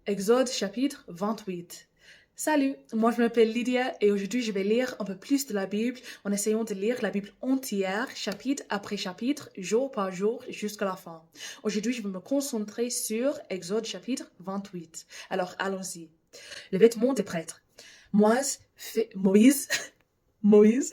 Exode chapitre 28. Salut, moi je m'appelle Lydia et aujourd'hui je vais lire un peu plus de la Bible en essayant de lire la Bible entière, chapitre après chapitre, jour par jour, jusqu'à la fin. Aujourd'hui je vais me concentrer sur Exode chapitre 28. Alors allons-y. Les vêtements des prêtres. Moïse Moïse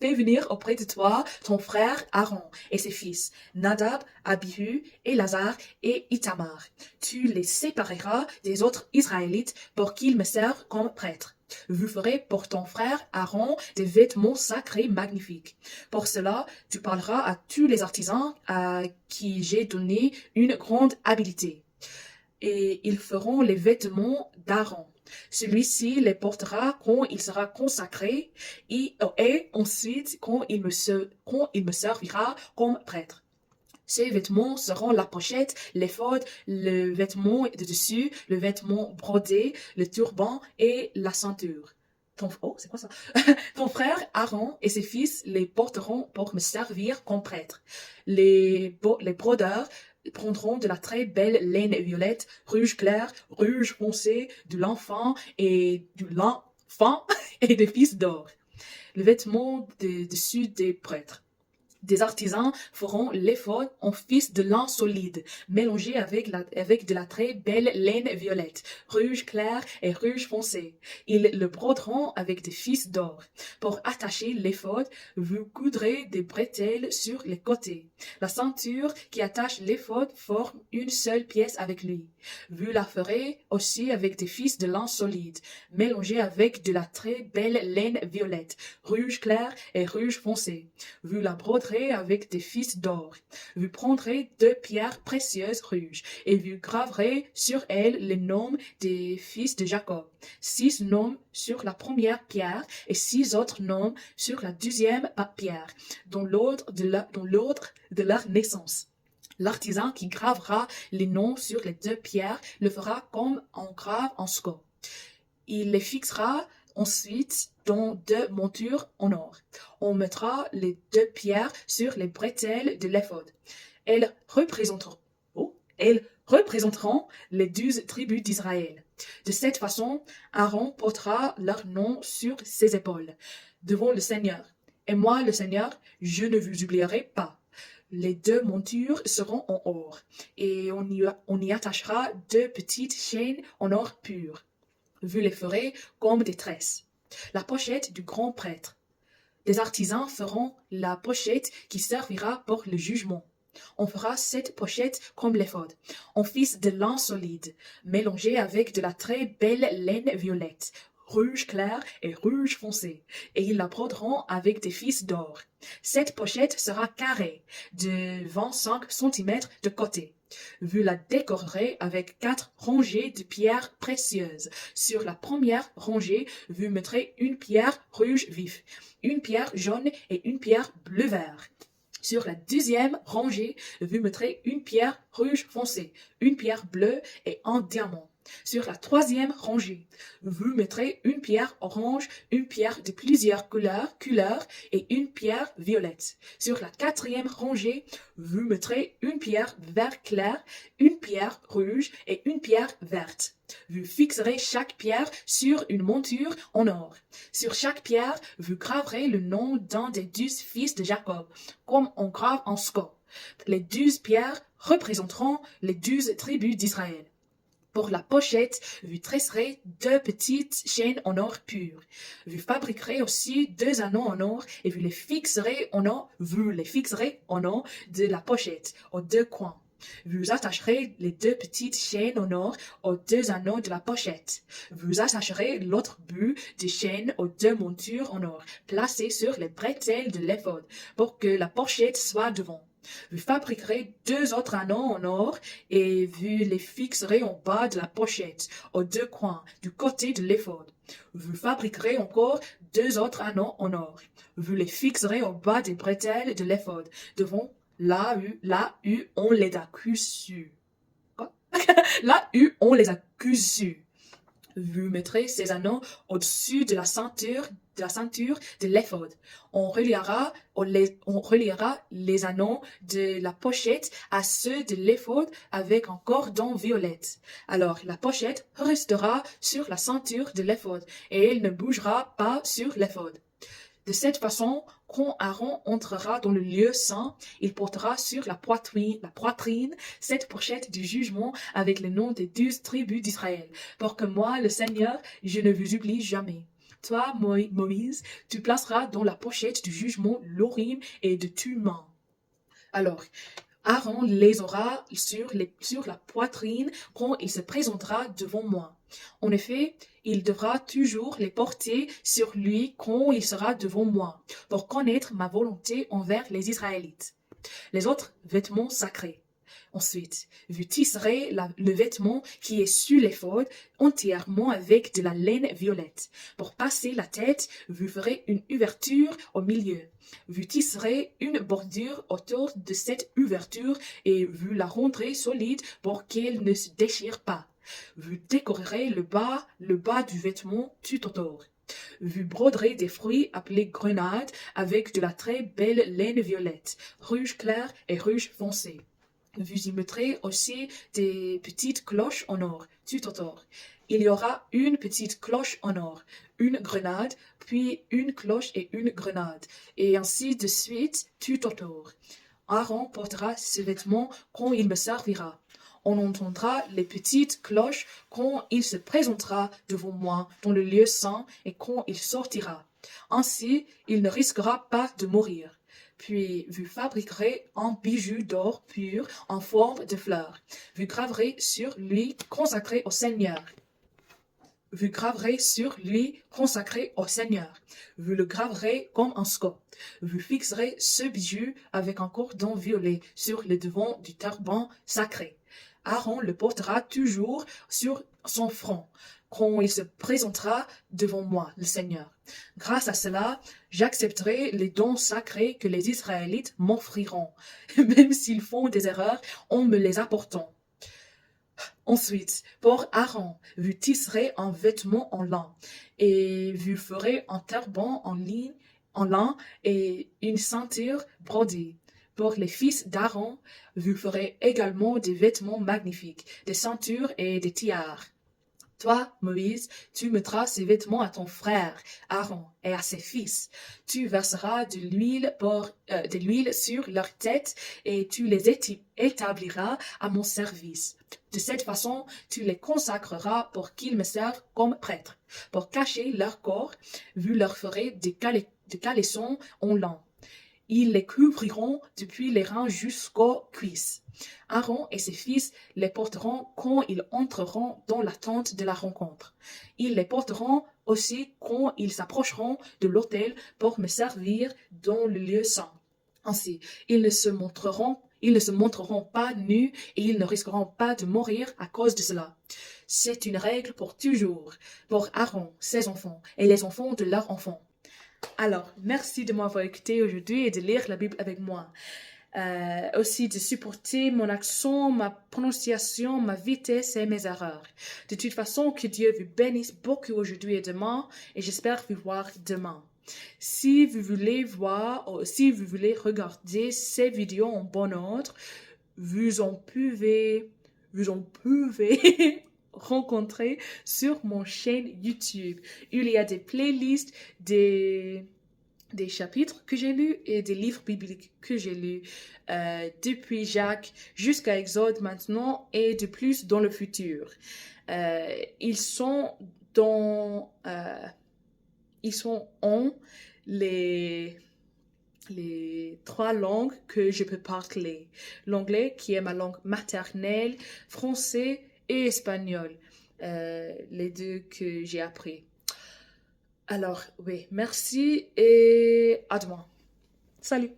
fais venir auprès de toi ton frère Aaron et ses fils, Nadab, Abihu, Élasar et Itamar. Tu les sépareras des autres Israélites pour qu'ils me servent comme prêtres. Vous ferez pour ton frère Aaron des vêtements sacrés magnifiques. Pour cela, tu parleras à tous les artisans à qui j'ai donné une grande habileté. Et ils feront les vêtements d'Aaron. Celui-ci les portera quand il sera consacré et ensuite quand il me servira comme prêtre. Ces vêtements seront la pochette, l'éphod, le vêtement de dessus, le vêtement brodé, le turban et la ceinture. C'est quoi ça? Ton frère Aaron et ses fils les porteront pour me servir comme prêtre. Les brodeurs prendront de la très belle laine violette, rouge clair, rouge foncé, de l'enfant et des fils d'or. Le vêtement dessus des prêtres. Des artisans feront l'éphod en fils de lin solide, mélangé avec de la très belle laine violette, rouge clair et rouge foncé. Ils le broderont avec des fils d'or. Pour attacher l'éphod, vous coudrez des bretelles sur les côtés. La ceinture qui attache l'éphod forme une seule pièce avec lui. Vous la ferez aussi avec des fils de lin solide, mélangés avec de la très belle laine violette, rouge clair et rouge foncé. Vous la broderez avec des fils d'or. Vous prendrez 2 pierres précieuses rouges et vous graverez sur elles les noms des fils de Jacob. 6 noms sur la première pierre et 6 autres noms sur la deuxième pierre, dans l'ordre de leur naissance. L'artisan qui gravera les noms sur les 2 pierres le fera comme on grave en score. Il les fixera ensuite dans 2 montures en or. On mettra les 2 pierres sur les bretelles de l'éphod. Elles représenteront les 12 tribus d'Israël. De cette façon, Aaron portera leur nom sur ses épaules, devant le Seigneur. Et moi, le Seigneur, je ne vous oublierai pas. Les 2 montures seront en or, et on y attachera 2 petites chaînes en or pur. Vous les ferez comme des tresses. La pochette du grand prêtre. Des artisans feront la pochette qui servira pour le jugement. On fera cette pochette comme l'éphod, en fils de lin solide, mélangé avec de la très belle laine violette, rouge clair et rouge foncé, et ils la broderont avec des fils d'or. Cette pochette sera carrée, de 25 cm de côté. Vous la décorerez avec 4 rangées de pierres précieuses. Sur la première rangée, vous mettrez une pierre rouge vif, une pierre jaune et une pierre bleu-vert. Sur la deuxième rangée, vous mettrez une pierre rouge foncé, une pierre bleue et un diamant. Sur la troisième rangée, vous mettrez une pierre orange, une pierre de plusieurs couleurs et une pierre violette. Sur la quatrième rangée, vous mettrez une pierre vert clair, une pierre rouge et une pierre verte. Vous fixerez chaque pierre sur une monture en or. Sur chaque pierre, vous graverez le nom d'un des 12 fils de Jacob, comme on grave en score. Les 12 pierres représenteront les 12 tribus d'Israël. Pour la pochette, vous tresserez 2 petites chaînes en or pur. Vous fabriquerez aussi 2 anneaux en or et vous les fixerez en or de la pochette aux 2 coins. Vous attacherez les 2 petites chaînes en or aux 2 anneaux de la pochette. Vous attacherez l'autre bout des chaînes aux 2 montures en or placées sur les bretelles de l'éphod pour que la pochette soit devant. Vous fabriquerez 2 autres anneaux en or et vous les fixerez en bas de la pochette, aux 2 coins, du côté de l'éphod. Vous fabriquerez encore 2 autres anneaux en or. Vous les fixerez en bas des bretelles de l'éphod, devant là où on les a cousus. Là où on les a cousus. Vous mettrez ces anneaux au-dessus de la ceinture de l'éphod. On reliera les anneaux de la pochette à ceux de l'éphod avec un cordon violette. Alors la pochette restera sur la ceinture de l'éphod et elle ne bougera pas sur l'éphod. De cette façon, quand Aaron entrera dans le lieu saint, il portera sur la poitrine cette pochette du jugement avec le nom des 12 tribus d'Israël, pour que moi, le Seigneur, je ne vous oublie jamais. Toi, Moïse, tu placeras dans la pochette du jugement l'Urim et de Thummim. Alors, Aaron les aura sur la poitrine quand il se présentera devant moi. En effet, il devra toujours les porter sur lui quand il sera devant moi, pour connaître ma volonté envers les Israélites. Les autres vêtements sacrés. Ensuite, vous tisserez le vêtement qui est sur l'éphod entièrement avec de la laine violette. Pour passer la tête, vous ferez une ouverture au milieu. Vous tisserez une bordure autour de cette ouverture et vous la rendrez solide pour qu'elle ne se déchire pas. Vous décorerez le bas du vêtement tout autour. Vous broderez des fruits appelés grenades avec de la très belle laine violette, rouge clair et rouge foncé. Vous y mettrez aussi des petites cloches en or, tout autour. Il y aura une petite cloche en or, une grenade, puis une cloche et une grenade, et ainsi de suite tout autour. Aaron portera ce vêtement quand il me servira. On entendra les petites cloches quand il se présentera devant moi dans le lieu saint et quand il sortira. Ainsi, il ne risquera pas de mourir. Puis vous fabriquerez un bijou d'or pur en forme de fleurs. Vous graverez sur lui consacré au Seigneur. Vous graverez sur lui consacré au Seigneur. Vous le graverez comme un sceau. Vous fixerez ce bijou avec un cordon violet sur le devant du turban sacré. Aaron le portera toujours sur son front quand il se présentera devant moi, le Seigneur. Grâce à cela, j'accepterai les dons sacrés que les Israélites m'offriront, même s'ils font des erreurs en me les apportant. Ensuite, pour Aaron, vous tisserez un vêtement en lin, et vous ferez un turban en lin et une ceinture brodée. Pour les fils d'Aaron, vous ferez également des vêtements magnifiques, des ceintures et des tiares. Toi, Moïse, tu mettras ces vêtements à ton frère, Aaron, et à ses fils. Tu verseras de l'huile sur leur tête et tu les établiras à mon service. De cette façon, tu les consacreras pour qu'ils me servent comme prêtres. Pour cacher leur corps, vous leur ferez des caleçons en lin. Ils les couvriront depuis les reins jusqu'aux cuisses. Aaron et ses fils les porteront quand ils entreront dans la tente de la rencontre. Ils les porteront aussi quand ils s'approcheront de l'autel pour me servir dans le lieu saint. Ainsi, ils ne se montreront pas nus et ils ne risqueront pas de mourir à cause de cela. C'est une règle pour toujours, pour Aaron, ses enfants et les enfants de leurs enfants. Alors, merci de m'avoir écouté aujourd'hui et de lire la Bible avec moi. Aussi de supporter mon accent, ma prononciation, ma vitesse et mes erreurs. De toute façon, que Dieu vous bénisse beaucoup aujourd'hui et demain, et j'espère vous voir demain. Si vous voulez regarder ces vidéos en bon ordre, vous en pouvez rencontrer sur mon chaîne YouTube. Il y a des playlists, des chapitres que j'ai lus et des livres bibliques que j'ai lus depuis Jacques jusqu'à Exode maintenant et de plus dans le futur. Ils sont en les 3 langues que je peux parler. L'anglais qui est ma langue maternelle, français et espagnol, les 2 que j'ai appris. Alors, oui, merci et à demain. Salut!